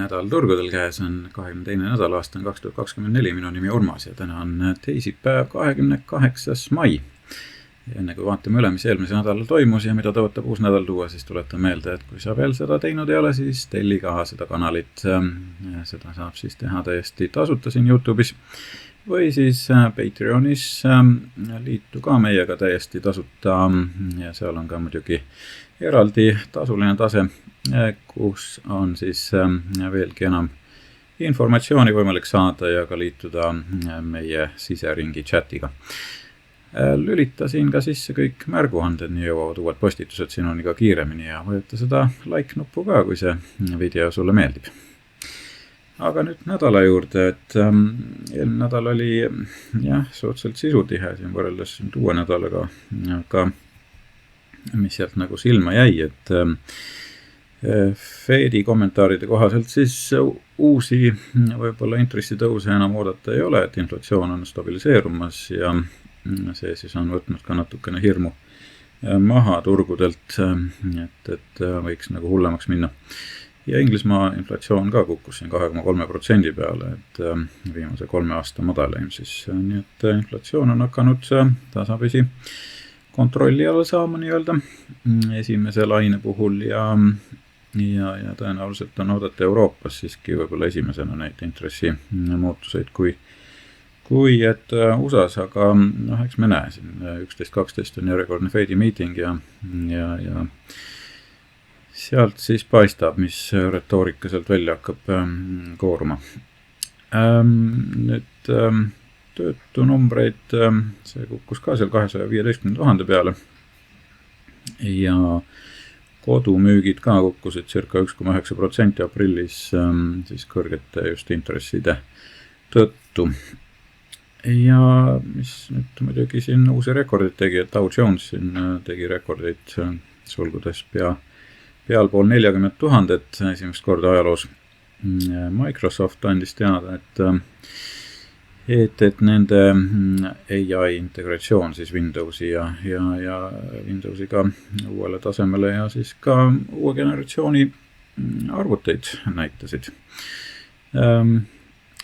nädal turgudel käes on 22. nädal, aasta on 2024, minu nimi Urmas ja täna on teisipäev, 28. mai. Ja enne kui vaatame üle, mis eelmise nädalal toimus ja mida tõotab uus nädal tuua, siis tuletan meelde, et kui sa veel seda teinud ei ole, siis telli ka seda kanalit. Seda saab siis teha täiesti tasuta siin YouTube'is või siis Patreonis. Liitu ka meiega täiesti tasuta ja seal on ka muidugi eraldi tasuline tase, kus on siis veelgi enam informatsiooni võimalik saada ja ka liituda meie siseringi chatiga. Lülitasin ka sisse kõik märguanded, nii jõuavad uued postitused sinuni ka kiiremini ja vajuta seda like-nuppu ka, kui see video sulle meeldib. Aga nüüd nädala juurde, et eelmine nädal oli suhteliselt sisutihe siin võrreldes uue nädalaga, aga mis sealt nagu silma jäi, et Fedi kommentaaride kohaselt siis uusi võib-olla intressitõuse enam oodata ei ole, et inflatsioon on stabiliseerumas ja see siis on võtnud ka natukene hirmu maha turgudelt, et võiks nagu hullemaks minna. Ja Inglismaa inflatsioon ka kukkus siin 2,3% peale, et viimase 3 aasta madalaim siis. Nii et inflatsioon on hakanud tasapisi kontrolli alla saama nii-öelda esimese laine puhul ja tõenäoliselt on oodata Euroopas siiski võib-olla esimesena neid intressi muutuseid kui et USAs, aga eks me näe siin 11.12 on järjekordne Fedi meeting ja sealt siis paistab, mis retoorika sealt välja hakkab kooruma. Nüüd töötu numbreid, see kukkus ka seal 215,000 peale ja kodumüügid ka kukkusid circa 1,9% aprillis siis kõrgete just intresside tõttu. Ja mis nüüd muidugi siin uusi rekordid tegi, et Dow Jones siin tegi rekordid sulgudes pealpool 40,000 esimest korda ajaloos. Microsoft andis teada, et nende AI integratsioon siis Windowsi ja Windowsiga uuele tasemele ja siis ka uue generatsiooni arvuteid näitasid.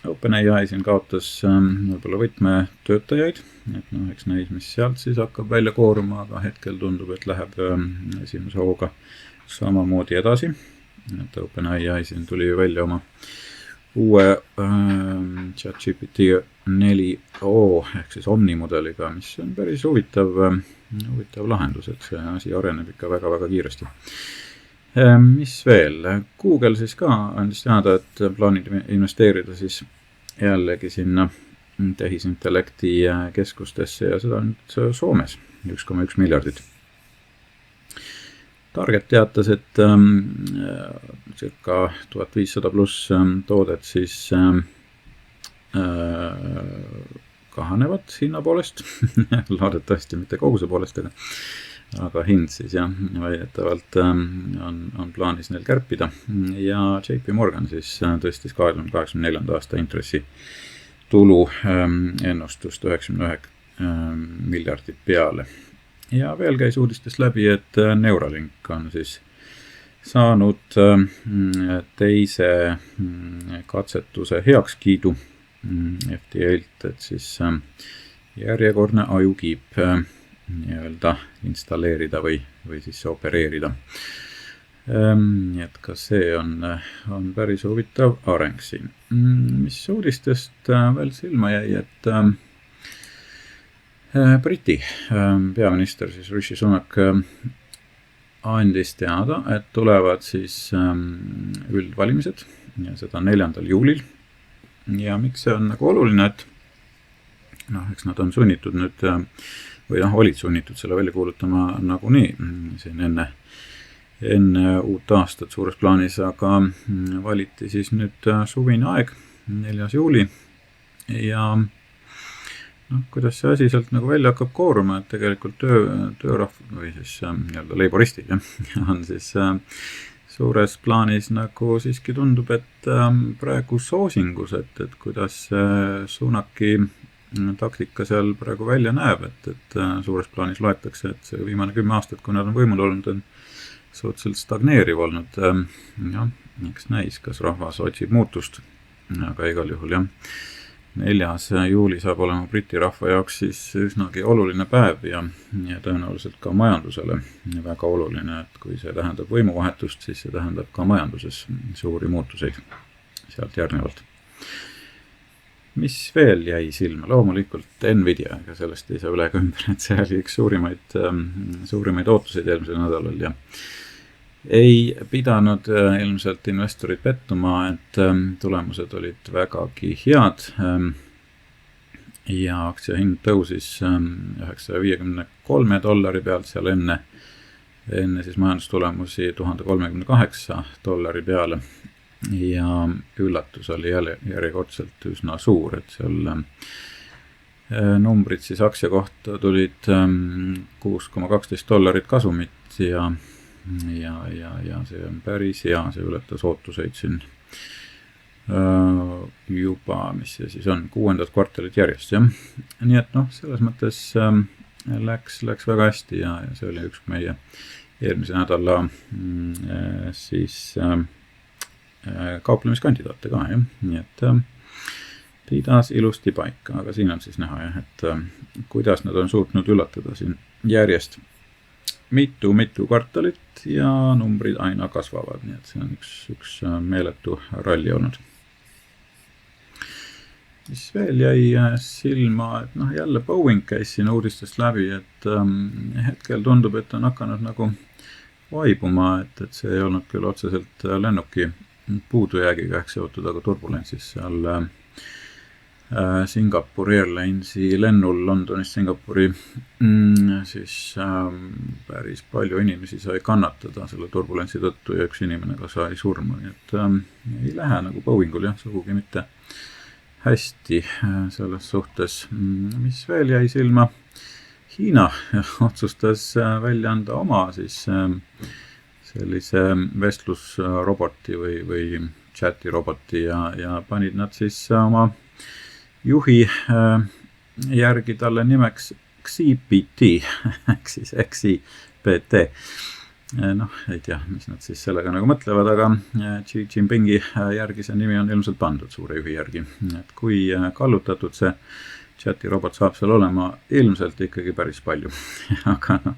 OpenAI siin kaotas võib-olla võtmetöötajaid, et eks näis, mis sealt siis hakkab välja kooruma, aga hetkel tundub, et läheb esimese hooga samamoodi edasi. Et OpenAI siin tuli välja oma uue ChatGPT 4o ehk siis Omni mudeliga, mis on päris huvitav lahendus, et see asi areneb ikka väga-väga kiiresti. Mis veel? Google siis ka andis teada, et plaanid investeerida siis jällegi sinna tehisintellekti keskustesse ja seda nüüd Soomes 1,1 miljardit. Target teatas, et circa 1500 pluss toodet siis kahanevad hinna poolest, loodetavasti mitte koguse poolest, aga hind siis väidetavalt on plaanis neil kärpida ja JP Morgan siis tõstis 2024. aasta intressi tulu ennustust 99 miljardit peale. Ja veel käis uudistest läbi, et Neuralink on siis saanud teise katsetuse heakskiidu FDA'lt, et siis järjekordne ajukiip nii-öelda installeerida või siis opereerida. Et ka see on päris huvitav areng siin. Mis uudistest veel silma jäi, et Briti peaminister siis Rishi Sunak andis teada, et tulevad siis üldvalimised ja seda 4. juulil. Ja miks see on nagu oluline, et eks nad on sunnitud nüüd või olid sunnitud selle välja kuulutama nagunii siin enne uut aastat suures plaanis, aga valiti siis nüüd suvine aeg, 4. juuli ja kuidas see asi sealt nagu välja hakkab kooruma, et tegelikult töörahv või siis nii-öelda leiboristid on siis suures plaanis nagu siiski tundub, et praegu soosingus, et kuidas Sunaki taktika seal praegu välja näeb, et suures plaanis loetakse, et see viimane 10 aastat, kui nad on võimul olnud, on suhteliselt stagneeriv olnud. Jah, eks näis, kas rahvas otsib muutust, aga igal juhul jah. 4. juuli saab olema Briti rahva jaoks siis üsnagi oluline päev ja tõenäoliselt ka majandusele väga oluline, et kui see tähendab võimuvahetust, siis see tähendab ka majanduses suuri muutuseid sealt järgnevalt. Mis veel jäi silma? Loomulikult Nvidia, ega sellest ei saa üle ega ümber, et see oli üks suurimaid ootuseid eelmisel nädalal ja ei pidanud ilmselt investorid pettuma, et tulemused olid vägagi head ja aktsia hind tõusis $953 pealt seal enne siis majandustulemusi $1038 peale ja üllatus oli järjekordselt üsna suur, et seal numbrid siis aktsia kohta tulid $6,12 kasumit ja see on päris hea, see ületas ootuseid siin juba, mis see siis on, 6. kvartalit järjest, jah. Nii et selles mõttes läks väga hästi ja see oli üks meie eelmise nädala siis kauplemiskandidaate ka, jah. Nii et pidas ilusti paika, aga siin on siis näha, jah, et kuidas nad on suutnud üllatada siin järjest mitu kvartalit ja numbrid aina kasvavad, nii et see on üks meeletu ralli olnud. Mis veel jäi silma, et jälle Boeing käis siin uudistest läbi, et hetkel tundub, et on hakanud nagu vaibuma, et see ei olnud küll otseselt lennuki puudujäägiga ehk seotud, aga turbulentsis seal Singapore Airlinesi lennul Londonist Singapuri siis päris palju inimesi sai kannatada selle turbulentsi tõttu ja üks inimene ka sai surma, nii et ei lähe nagu Boeingul jah, sugugi mitte hästi selles suhtes. Mis veel jäi silma? Hiina otsustas välja anda oma siis sellise vestlusroboti või chatiroboti ja panid nad siis oma juhi järgi talle nimeks XPT, ehk siis XPT. Ei tea, mis nad siis sellega nagu mõtlevad, aga Xi Jinpingi järgi see nimi on ilmselt pandud suure juhi järgi. Et kui kallutatud see chatirobot saab seal olema, ilmselt ikkagi päris palju. Aga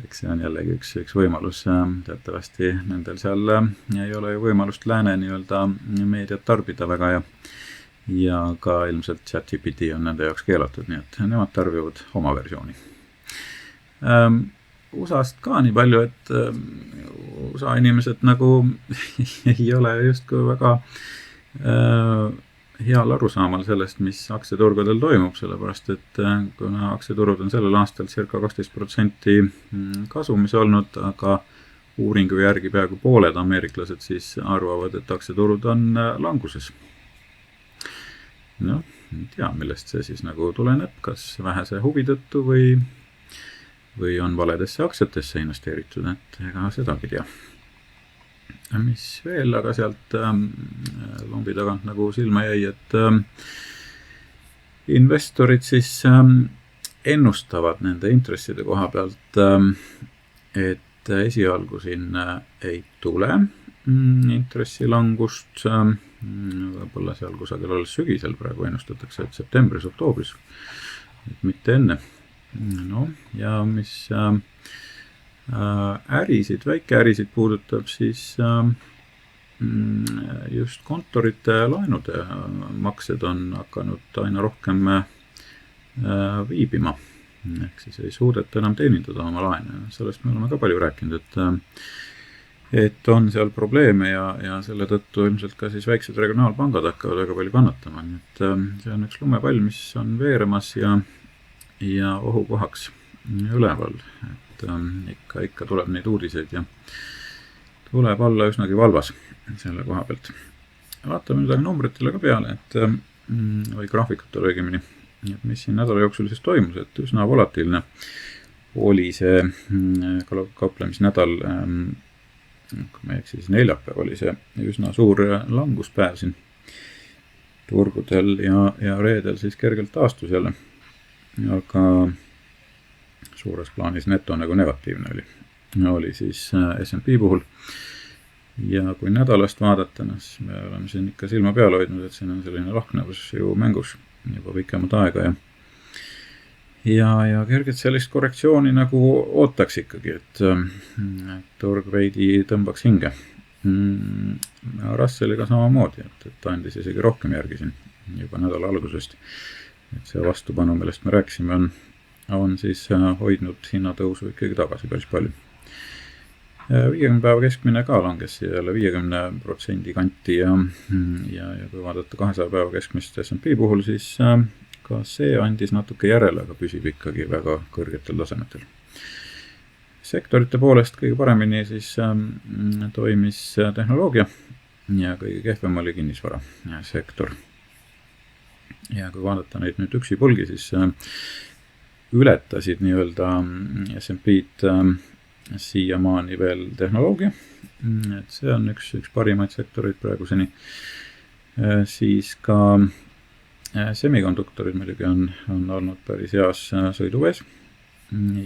eks see on jällegi üks võimalus. Teatavasti nendel seal ei ole ju võimalust lääne nii-öelda meediat tarbida väga ja ka ilmselt ChatGPT on nende jaoks keelatud, nii et nemad tarbivad oma versiooni. USA-st ka nii palju, et USA inimesed nagu ei ole justkui väga heal arusaamal sellest, mis aktsiaturgudel toimub, sellepärast et kuna aktsiaturud on sellel aastal circa 12% kasumis olnud, aga uuringu järgi peaaegu pooled ameeriklased siis arvavad, et aktsiaturud on languses. Ei tea, millest see siis nagu tuleneb, kas vähese huvi tõttu või on valedesse aktsiatesse investeeritud, et ega sedagi tea. Mis veel, aga sealt lombi tagant nagu silma jäi, et investorid siis ennustavad nende intresside koha pealt, et esialgu siin ei tule intressilangust, võib-olla seal kusagil alles sügisel praegu ennustatakse, et septembris, oktoobris, et mitte enne. Ja mis ärisid, väikeärisid puudutab, siis just kontorite laenude maksed on hakanud aina rohkem viibima. Ehk siis ei suudeta enam teenindada oma laene. Sellest me oleme ka palju rääkinud, et on seal probleeme ja selle tõttu ilmselt ka siis väiksed regionaalpangad hakkavad väga palju kannatama. Et see on üks lumepall, mis on veeremas ja ohukohaks üleval. Et ikka tuleb neid uudiseid ja tuleb olla üsnagi valvas selle koha pealt. Vaatame nüüd numbritele ka peale, või graafikutele õigemini, mis siin nädala jooksul siis toimus, et üsna volatiilne oli see kauplemisnädal. Kui me siis neljapäev oli see üsna suur languspäev siin turgudel ja reedel siis kergelt taastus jälle. Aga suures plaanis neto nagu negatiivne oli. oli siis S&P puhul. Ja kui nädalast vaadata, siis me oleme siin ikka silma peal hoidnud, et siin on selline lahknevus ju mängus juba pikemat aega ja kergelt sellist korrektsiooni nagu ootaks ikkagi, et turg veidi tõmbaks hinge. Russelliga samamoodi, et andis isegi rohkem järgi siin juba nädala algusest. Et see vastupanu, millest me rääkisime, on siis hoidnud hinnatõusu ikkagi tagasi päris palju. 50 päeva keskmine ka langes jälle 50% kanti ja kui vaadata 200 päeva keskmist S&P puhul, siis ka see andis natuke järele, aga püsib ikkagi väga kõrgetel tasemetel. Sektorite poolest kõige paremini siis toimis tehnoloogia ja kõige kehvem oli kinnisvara sektor. Ja kui vaadata neid nüüd üksipulgi, siis ületasid nii-öelda S&P-d siiamaani veel tehnoloogia, et see on üks parimaid sektoreid praeguseni. Siis ka semikonduktorid muidugi on olnud päris heas sõiduvees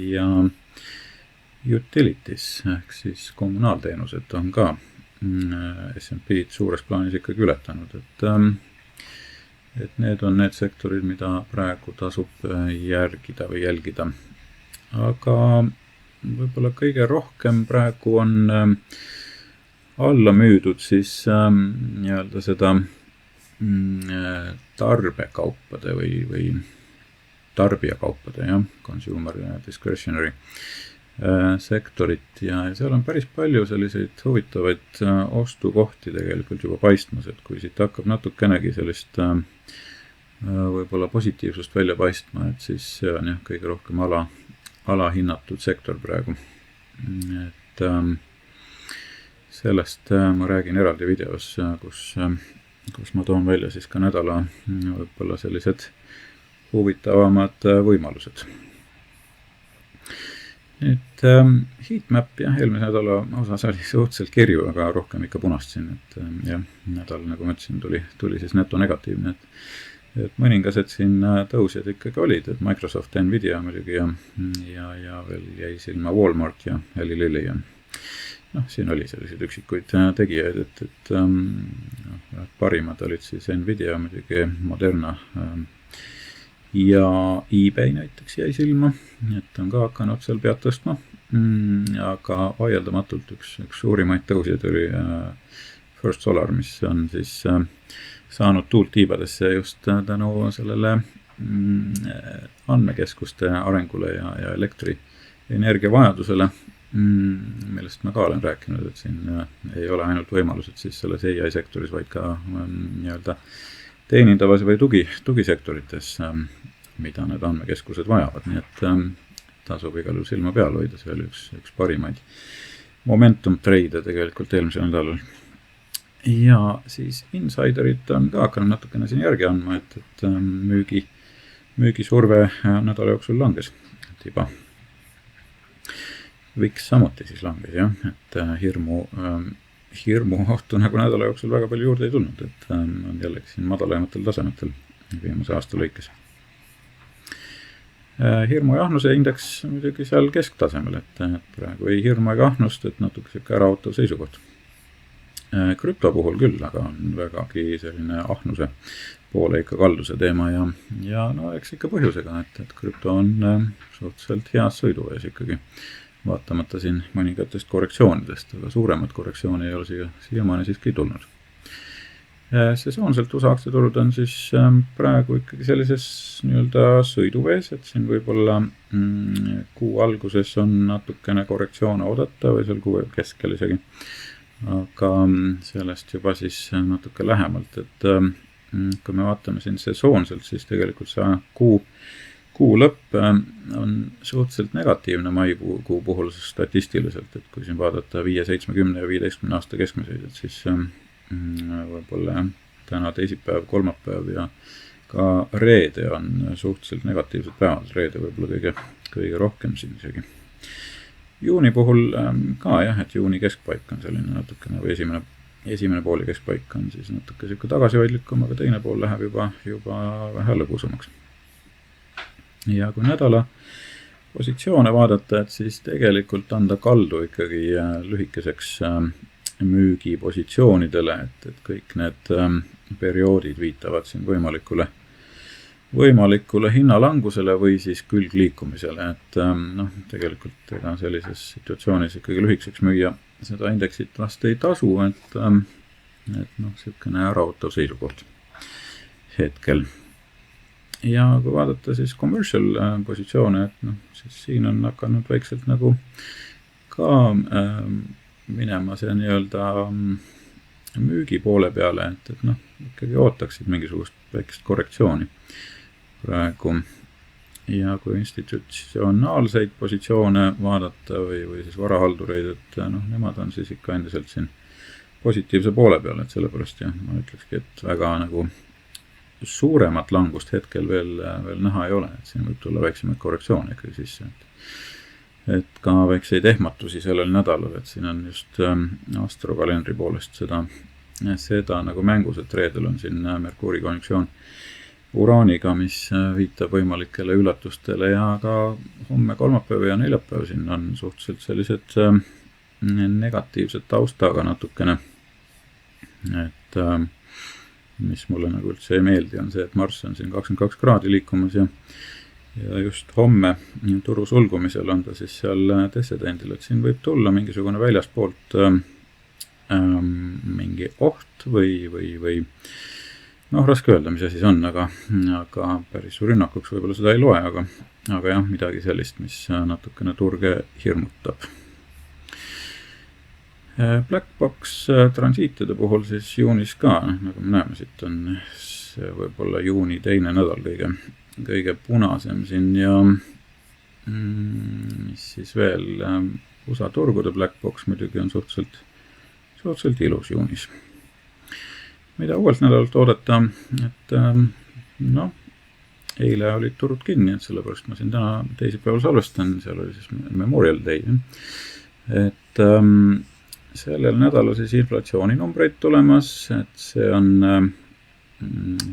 ja utilities ehk siis kommunaalteenused on ka S&P-d suures plaanis ikkagi ületanud, et need on need sektorid, mida praegu tasub järgida või jälgida. Aga võib-olla kõige rohkem praegu on alla müüdud siis nii-öelda seda tarbekaupade või tarbijakaupade, consumer discretionary sektorit ja seal on päris palju selliseid huvitavaid ostukohti tegelikult juba paistmas, et kui siit hakkab natukenegi sellist võib-olla positiivsust välja paistma, et siis see on kõige rohkem alahinnatud sektor praegu. Et sellest ma räägin eraldi videos, kus ma toon välja siis ka nädala võib-olla sellised huvitavamad võimalused. Nüüd heatmap eelmise nädala osas oli suhteliselt kirju, aga rohkem ikka punast siin, et nädal, nagu ma ütlesin, tuli siis neto negatiivne, et mõningased siin tõusjad ikkagi olid, et Microsoft, Nvidia muidugi ja veel jäi silma Walmart ja Eli Lilly ja siin oli selliseid üksikuid tegijaid, et parimad olid siis Nvidia muidugi, Moderna ja eBay näiteks jäi silma, et on ka hakanud seal pead tõstma, aga vaieldamatult üks suurimaid tõusjaid oli First Solar, mis on siis saanud tuult tiibadesse just tänu sellele andmekeskuste arengule ja elektrienergia vajadusele, millest ma ka olen rääkinud, et siin ei ole ainult võimalused siis selles AI sektoris, vaid ka nii-öelda teenindavas või tugisektorites, mida need andmekeskused vajavad, nii et tasub igal juhul silma peal hoida, see oli üks parimaid momentum trade tegelikult eelmisel nädalal. Ja siis insiderid on ka hakanud natukene siin järgi andma, et müügisurve nädala jooksul langes tiba. VIX samuti siis langes, et hirmu ohtu nagu nädala jooksul väga palju juurde ei tulnud, et on jällegi siin madalamatel tasemetel viimase aasta lõikes. Hirmu ja ahnuse indeks muidugi seal kesktasemel, et praegu ei hirmu ega ahnust, et natuke siuke äraootav seisukoht. Krüpto puhul küll, aga on vägagi selline ahnuse poole ikka kalduse teema ja eks ikka põhjusega, et krüpto on suhteliselt heas sõiduvees ikkagi, vaatamata siin mõningatest korrektsioonidest, aga suuremat korrektsiooni ei ole siiamaani siiski tulnud. Sesoonselt USA aktsiaturud on siis praegu ikkagi sellises nii-öelda sõiduvees, et siin võib-olla kuu alguses on natukene korrektsioone oodata või seal kuu keskel isegi. Aga sellest juba siis natuke lähemalt, et kui me vaatame siin sesoonselt, siis tegelikult see kuu lõpp on suhteliselt negatiivne maikuu puhul statistiliselt, et kui siin vaadata 5, 70 ja 15 aasta keskmiseid, et siis võib-olla täna teisipäev, kolmapäev ja ka reede on suhteliselt negatiivsed päevad, reede võib-olla kõige rohkem siin isegi. Juuni puhul ka et juuni keskpaik on selline natukene või esimene pooli keskpaik on siis natuke siuke tagasihoidlikum, aga teine pool läheb juba vähe lõbusamaks. Ja kui nädala positsioone vaadata, et siis tegelikult anda kaldu ikkagi lühikeseks müügipositsioonidele, et kõik need perioodid viitavad siin võimalikule hinnalangusele või siis külgliikumisele, et tegelikult ega sellises situatsioonis ikkagi lühikeseks müüa seda indeksit vast ei tasu, et selline äraootav seisukoht hetkel. Ja kui vaadata siis commercial positsioone, et siis siin on hakanud vaikselt nagu ka minema see nii-öelda müügi poole peale, et ikkagi ootaksid mingisugust väikest korrektsiooni praegu. Ja kui institutsionaalseid positsioone vaadata või siis varahaldureid, et nemad on siis ikka endiselt siin positiivse poole peale, et sellepärast ma ütlekski, et väga nagu suuremat langust hetkel veel näha ei ole, et siin võib tulla väiksemaid korrektsioone ikkagi sisse, et ka väikseid ehmatusi sellel nädalal, et siin on just astrokalendri poolest seda nagu mängus, et reedel on siin Merkuuri konjunktsioon Uraaniga, mis viitab võimalikele üllatustele ja ka homme kolmapäev ja neljapäev siin on suhteliselt sellised negatiivsed taustaga natukene, et mis mulle nagu üldse ei meeldi, on see, et Marss on siin 22 kraadi liikumas ja just homme turu sulgumisel on ta siis seal descendendil, et siin võib tulla mingisugune väljaspoolt mingi oht või raske öelda, mis asi see on, aga päris rünnakuks võib-olla seda ei loe, aga jah, midagi sellist, mis natukene turge hirmutab. Blackbox transiitide puhul siis juunis ka, nagu me näeme, siit on see võib-olla juuni teine nädal kõige punasem siin ja mis siis veel USA turgude Blackbox muidugi on suhteliselt ilus juunis. Mida uuelt nädalalt oodata, et eile olid turud kinni, et sellepärast ma siin täna teisipäeval salvestan, seal oli siis Memorial Day, et sellel nädalal siis inflatsiooninumbreid tulemas, et see on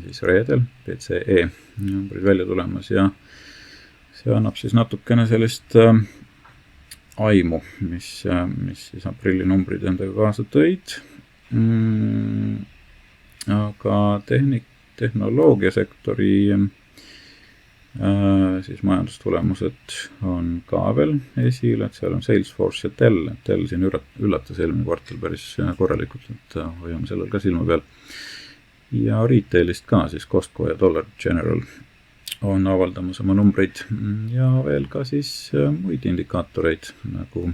siis reedel PCE numbrid välja tulemas ja see annab siis natukene sellist aimu, mis siis aprilli numbrid endaga kaasa tõid. Aga tehnoloogiasektori siis majandustulemused on ka veel esil, et seal on Salesforce ja Dell, et Dell siin üllatas eelmine kvartal päris korralikult, et hoiame sellel ka silma peal. Ja retailist ka siis Costco ja Dollar General on avaldamas oma numbreid ja veel ka siis muid indikaatoreid nagu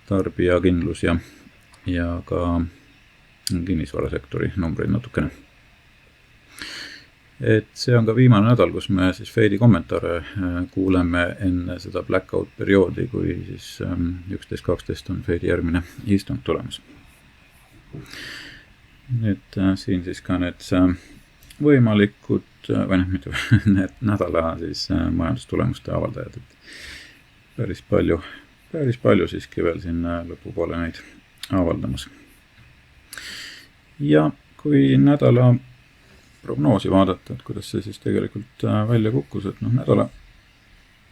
tarbijakindlus ja ka kinnisvarasektori numbreid natukene. Et see on ka viimane nädal, kus me siis Fedi kommentaare kuuleme enne seda blackout perioodi, kui siis 11.12 on Fedi järgmine istung tulemas. Nüüd siin siis ka need võimalikud need nädala siis majandustulemuste avaldajad, et päris palju siiski veel siin lõpupoole neid avaldamas. Ja kui nädala prognoosi vaadata, et kuidas see siis tegelikult välja kukkus, et nädala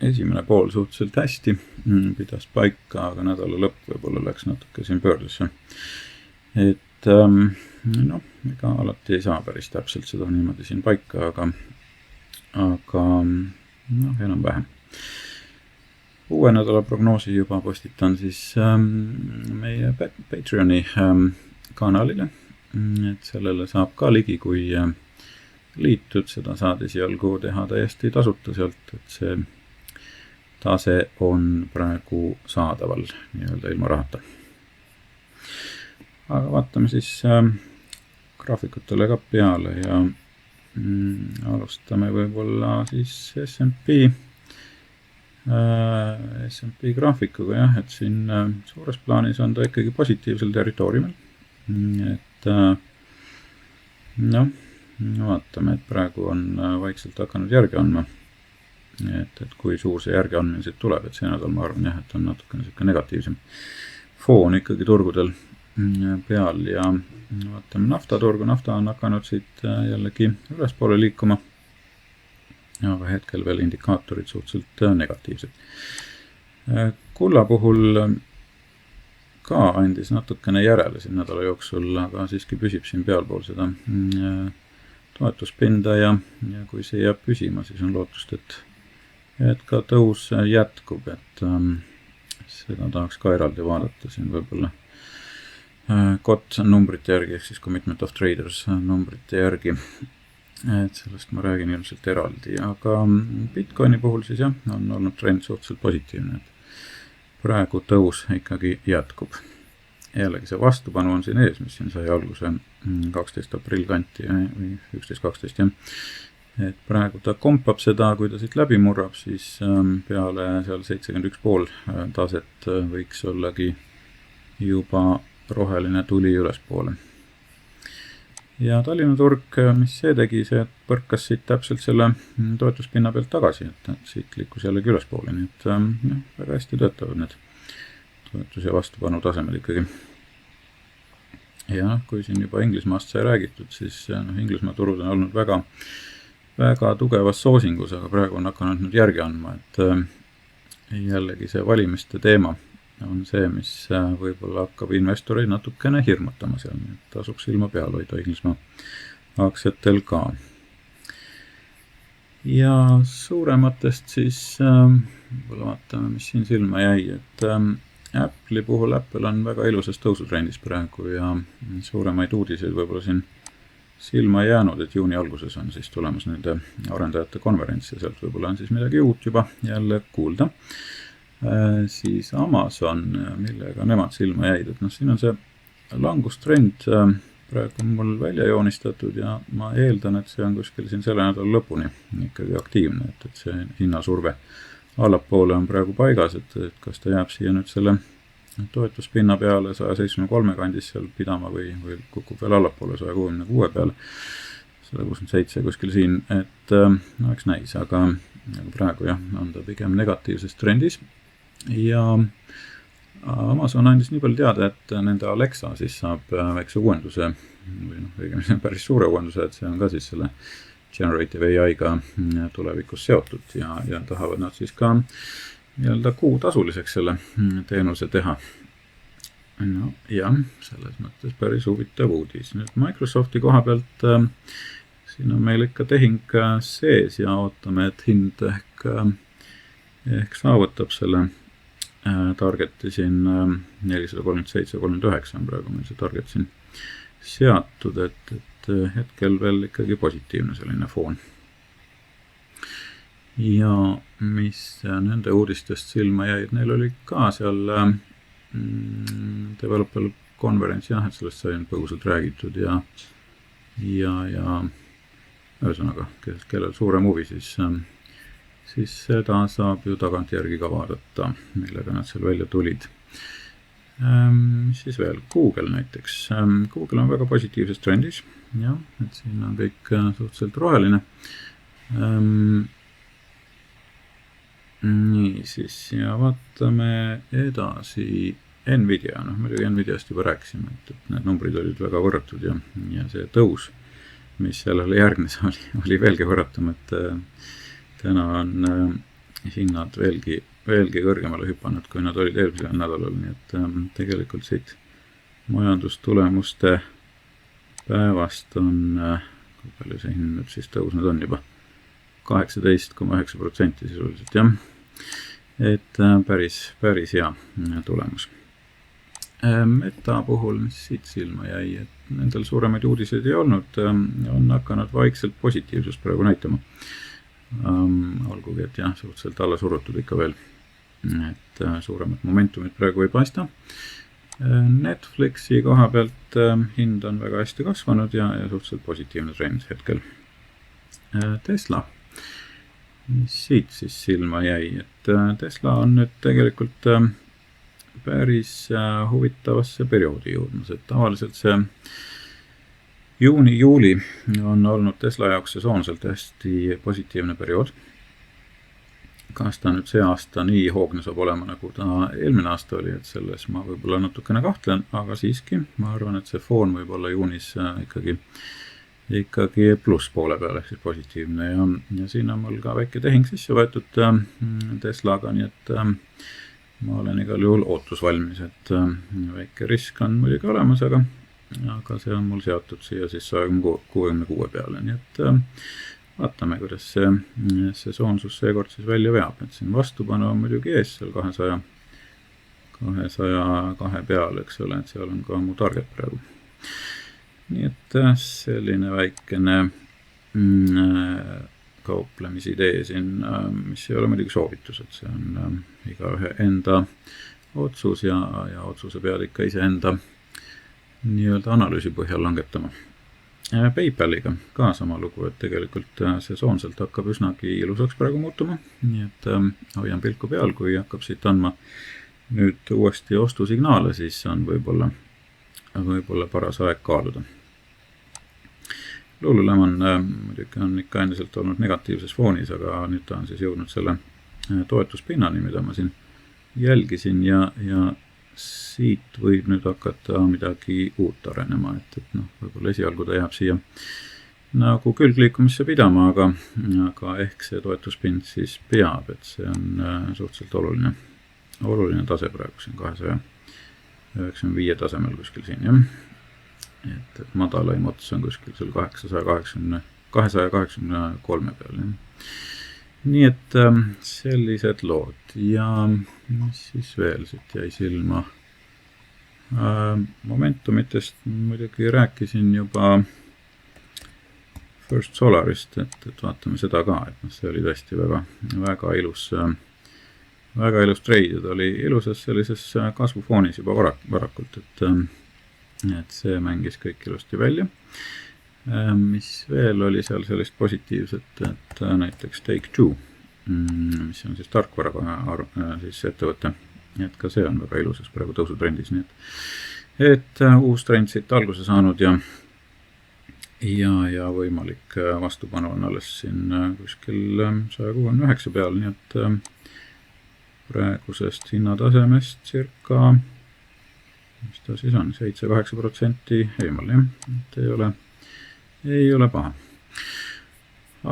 esimene pool suhteliselt hästi pidas paika, aga nädala lõpp võib-olla läks natuke siin pöördesse. Et ega alati ei saa päris täpselt seda niimoodi siin paika, aga enam-vähem. Uue nädala prognoosi juba postitan siis meie Patreoni kanalile, et sellele saab ka ligi, kui liitud, seda saad esialgu teha täiesti tasuta sealt, et see tase on praegu saadaval nii-öelda ilma rahata. Aga vaatame siis graafikutele ka peale ja alustame võib-olla siis S&P graafikuga, jah, et siin suures plaanis on ta ikkagi positiivsel territooriumil, et vaatame, et praegu on vaikselt hakanud järgi andma, et kui suur see järgi andmine siit tuleb, et see nädal ma arvan, jah, et on natukene selline negatiivsem foon ikkagi turgudel peal ja vaatame naftaturgu, nafta on hakanud siit jällegi ülespoole liikuma aga hetkel veel indikaatorid suhteliselt negatiivsed. Kulla puhul ka andis natukene järele siin nädala jooksul, aga siiski püsib siin pealpool seda toetuspinda ja kui see jääb püsima, siis on lootust, et ka tõus jätkub, et seda tahaks ka eraldi vaadata siin võib-olla COT numbrite järgi, ehk siis Commitment of Traders numbrite järgi. Et sellest ma räägin ilmselt eraldi, aga Bitcoini puhul siis jah, on olnud trend suhteliselt positiivne, et praegu tõus ikkagi jätkub. Jällegi see vastupanu on siin ees, mis siin sai alguse 12. aprill kanti või 11.12. Et praegu ta kompab seda, kui ta siit läbi murrab, siis peale seal 71,5 taset võiks ollagi juba roheline tuli ülespoole. Ja Tallinna turg, mis see tegi, see põrkas siit täpselt selle toetuspinna pealt tagasi, et siit liikus jällegi ülespoole, nii et väga hästi töötavad need toetus- ja vastupanu tasemel ikkagi. Ja kui siin juba Inglismaast sai räägitud, siis Inglismaa turud on olnud väga tugevas soosingus, aga praegu on hakanud nüüd järgi andma, et jällegi see valimiste teema on see, mis võib-olla hakkab investoreid natukene hirmutama seal, nii et tasub silma peal hoida Inglismaa aktsiatel ka. Ja suurematest siis võib-olla vaatame, mis siin silma jäi, et Apple'i puhul Apple on väga ilusas tõusutrendis praegu ja suuremaid uudiseid võib-olla siin silma jäänud, et juuni alguses on siis tulemas nende arendajate konverents ja sealt võib-olla on siis midagi uut juba jälle kuulda. Siis Amazon, millega nemad silma jäid, et siin on see langustrend praegu mul välja joonistatud ja ma eeldan, et see on kuskil siin selle nädala lõpuni ikkagi aktiivne, et see hinnasurve allapoole on praegu paigas, et kas ta jääb siia nüüd selle toetuspinna peale 173 kandis seal pidama või kukub veel allapoole 166 peale, 167 kuskil siin, et eks näis, aga praegu jah, on ta pigem negatiivses trendis. Ja Amazon andis nii palju teada, et nende Alexa siis saab väikse uuenduse või päris suure uuenduse, et see on ka siis selle Generative AI-ga tulevikus seotud ja tahavad nad siis ka nii-öelda kuutasuliseks selle teenuse teha. No jah, selles mõttes päris huvitav uudis. Nüüd Microsofti koha pealt siin on meil ikka tehing sees ja ootame, et hind ehk saavutab selle targeti siin 437,39 on praegu meil see target siin seatud, et hetkel veel ikkagi positiivne selline foon. Ja mis nende uudistest silma jäi, et neil oli ka seal developer konverents, jah, et sellest sai põgusalt räägitud ja ühesõnaga, kellel suurem huvi, siis seda saab ju tagantjärgi ka vaadata, millega nad seal välja tulid. Siis veel Google näiteks. Google on väga positiivses trendis, jah, et siin on kõik suhteliselt roheline. Nii siis, ja vaatame edasi Nvidia. Muidugi Nvidiast juba rääkisime, et need numbrid olid väga võrratud ja see tõus, mis sellele järgnes, oli veelgi võrratum, et täna on hinnad veelgi kõrgemale hüpanud, kui nad olid eelmisel nädalal, nii et tegelikult siit majandustulemuste päevast on, kui palju see hind nüüd siis tõusnud on juba, 18,9% sisuliselt, jah. Et päris hea tulemus. Meta puhul, mis siit silma jäi, et nendel suuremaid uudiseid ei olnud, on hakanud vaikselt positiivsust praegu näitama. Olgugi, et jah, suhteliselt alla surutud ikka veel, et suuremat momentumit praegu ei paista. Netflixi koha pealt hind on väga hästi kasvanud ja suhteliselt positiivne trend hetkel. Tesla, mis siit siis silma jäi, et Tesla on nüüd tegelikult päris huvitavasse perioodi jõudmas, et tavaliselt see juuni-juuli on olnud Tesla jaoks sesoonselt hästi positiivne periood. Kas ta nüüd see aasta nii hoogne saab olema, nagu ta eelmine aasta oli, et selles ma võib-olla natukene kahtlen, aga siiski ma arvan, et see foon võib olla juunis ikkagi ikkagi pluss poole peal ehk siis positiivne ja siin on mul ka väike tehing sisse võetud Teslaga, nii et ma olen igal juhul ootusvalmis, et väike risk on muidugi olemas, aga see on mul seotud siia siis 166 peale, nii et vaatame, kuidas see soonsus seekord siis välja veab, et siin vastupanu on muidugi ees seal 202 peal, eks ole, et seal on ka mu target praegu. Nii et selline väikene kauplemisidee siin, mis ei ole muidugi soovitus, et see on igaühe enda otsus ja otsuse pead ikka iseenda nii-öelda analüüsi põhjal langetama. PayPaliga ka sama lugu, et tegelikult sesoonselt hakkab üsnagi ilusaks praegu muutuma, nii et hoian pilku peal, kui hakkab siit andma nüüd uuesti ostusignaale, siis on võib-olla paras aeg kaaluda. Lululemon muidugi on ikka endiselt olnud negatiivses foonis, aga nüüd ta on siis jõudnud selle toetuspinnani, mida ma siin jälgisin ja siit võib nüüd hakata midagi uut arenema, et võib-olla esialgu ta jääb siia nagu külgliikumisse pidama, aga ehk see toetuspind siis peab, et see on suhteliselt oluline tase praegu siin 295 tasemel kuskil siin, jah. Et madalaim ots on kuskil seal 283 peal, jah. Nii et sellised lood ja siis veel siit jäi silma. Momentumitest muidugi rääkisin juba First Solarist, et vaatame seda ka, et see oli tõesti väga ilus treid ja ta oli ilusas sellises kasvufoonis juba varakult, et see mängis kõik ilusti välja. Mis veel oli seal sellist positiivset, et näiteks Take-Two, mis on siis tarkvaraga siis ettevõte, et ka see on väga ilusas praegu tõusutrendis, nii et uus trend siit alguse saanud ja võimalik vastupanu on alles siin kuskil 169 peal, nii et praegusest hinnatasemest circa, mis ta siis on, 7-8% eemal, jah, et ei ole paha.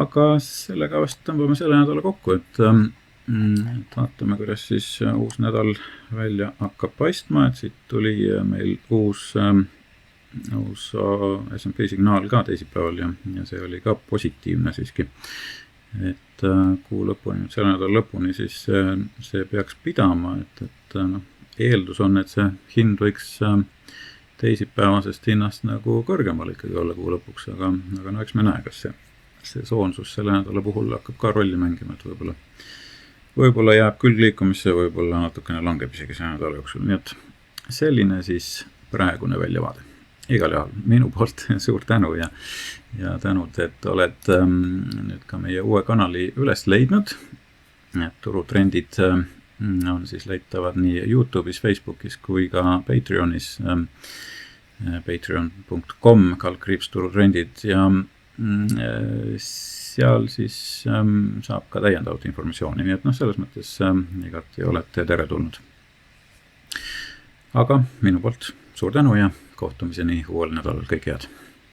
Aga sellega vast tõmbame selle nädala kokku, et vaatame, kuidas siis uus nädal välja hakkab paistma, et siit tuli meil uus S&P signaal ka teisipäeval ja see oli ka positiivne siiski. Et kuu lõpuni, selle nädala lõpuni siis see peaks pidama, et eeldus on, et see hind võiks teisipäevasest hinnast nagu kõrgemal ikkagi olla kuu lõpuks, aga eks me näe, kas see soonsus selle nädala puhul hakkab ka rolli mängima, et võib-olla jääb küll liikumisse, võib-olla natukene langeb isegi see nädala jooksul, nii et selline siis praegune väljavaade. Igal juhul minu poolt suur tänu ja tänud, et oled nüüd ka meie uue kanali üles leidnud, et turutrendid on siis leitavad nii YouTube'is, Facebookis kui ka Patreonis, patreon.com/turutrendid ja seal siis saab ka täiendavat informatsiooni, nii et selles mõttes igati olete teretulnud. Aga minu poolt suur tänu ja kohtumiseni uuel nädalal, kõike head!